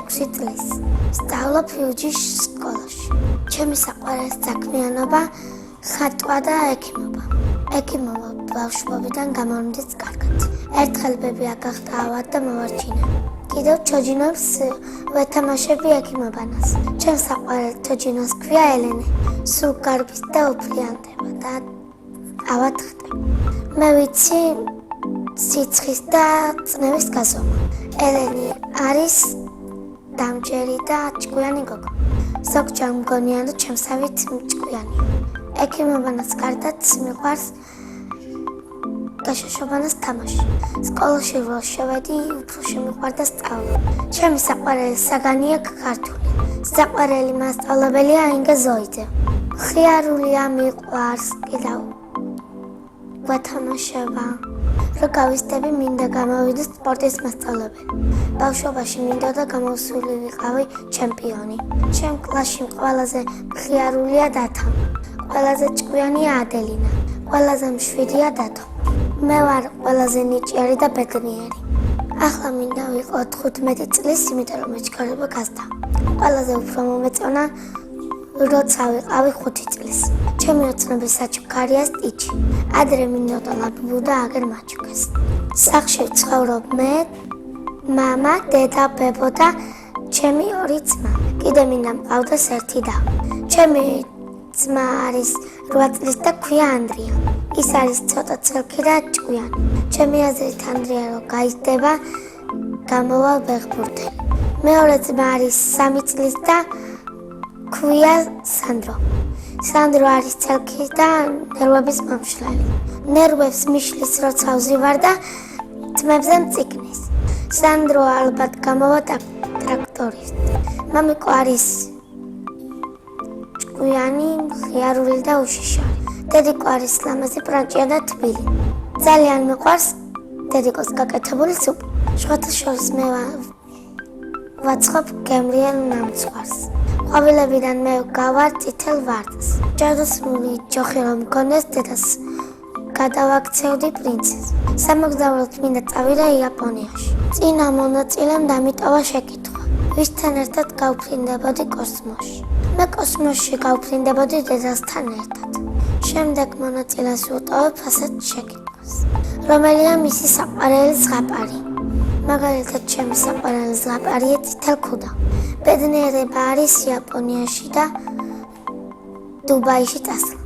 26 წლის. სწავლობ ფიუჯის სკოლაში. ჩემი საყვარელი საქმიანობა ხატვა და ექიმობა. ექიმობა ბავშვობიდან გამომდის კარგად. ერთხელ ბები აგახტავად და მოვარჩინა. კიდევ ჩოჯინობს ვეთამაშები ექიმობანას. ჩემ საყვარელ ჩოჯინოს ქვია ელენე. სულ გარბის და უფლიანდება და ავათხდება. მე ვიცი სიცხის და წნევის გაზომა. ელენი არის დამჯერი და ჭკვიანი გოგო. ზოგჯერ მგონია რომ ჩემსავით ჭკვიანია. ექიმობანას გარდაც მიყვარს გაშოშობანას თამაში. სკოლაში რო შევედი, უფრო შემიყვარდა სწავლა. ჩემი საყვარელი საგანია ქართული. საყვარელი მასწავლებელია ინგა ზოიძე. ხიარულია მიყვარს კიდევ ვათამაშება. რო გავისტები, მინდა გამოვიდე სპორტის მასწავლებელი. ბავშვობაში მინდოდა გამოსული ვიყავი ჩემპიონი. ჩემ კლასში ყველაზე მხიარულია დათა. ყველაზე ჭკვიანია ადელინა. ყველაზე მშვიდია დათო. მე ვარ ყველაზე ნიჭიერი და ბედნიერი. ახლა მინდა ვიყო 15 წლის, იმიტომ რომ მეჩქარება გასდა. ყველაზე უფრო მომეწონა როცა ვიყავი 5 წლის. ჩემი ოცნების საჩუქარია სტიჩი. ადრე მინდოდა ლაბუბუ და აგერ მაჩუქეს. სახლში ვცხოვრობ მე, მამა, დედა, ბებო და ჩემი 2 ძმა. კიდე მინდა მყავდეს 1 და. ჩემი ძმა არის 8 წლის და ქვია ანდრია. ის არის ცოტა ცელქი და ჭკვიანი. ჩემი აზრით ანდრია რო გაიზრდება, გამოვა ბეღბურთელი. მეორე ძმა არის 3 წლის და ქვია სანდრო. სანდრო არის ცელქი და ნერვების მომშლელი. ნერვებს მიშლის როცა ვზივარ და ძმებზე მწიგნის. სანდრო ალბათ გამოვა ტრაქტორისტი. მამიკო არის ჭკვიანი, მხიარული და უშიშარი. დედიკო არის ლამაზი, პრანჭია და თბილი. ძალიან მიყვარს დედიკოს გაკეთებული სუპი. შუათა შორის მე ვაცხობ გემრიელ ნამცხვარს. ყვავილებიდან მე გავარ წითელ ვარდს. ჯადოსნური ჯოხი რომ მქონდეს, დედას გადავაქცევდი პრინცესს. სამოგზაუროდ მინდა წავიდე იაპონიაში. წინა მონაწილემ დამიტოვა შეკითხვა. ვისთან ერთად გავფრინდებოდი კოსმოსში? მე კოსმოსში გავფრინდებოდი დედასთან ერთად. შემდეგ მონაწილეს ვუტოვებ ასეთ შეკითხვას. რომელია მისი საყვარელი ზღაპარი? მაგალითად, ჩემი საყვარელი ზღაპარია წითელქუდა. ბედნიერება არის იაპონიაში და დუბაიში წასვლა.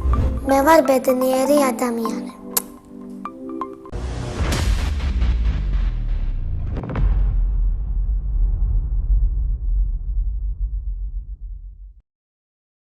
მე ვარ ბედნიერი ადამიანი.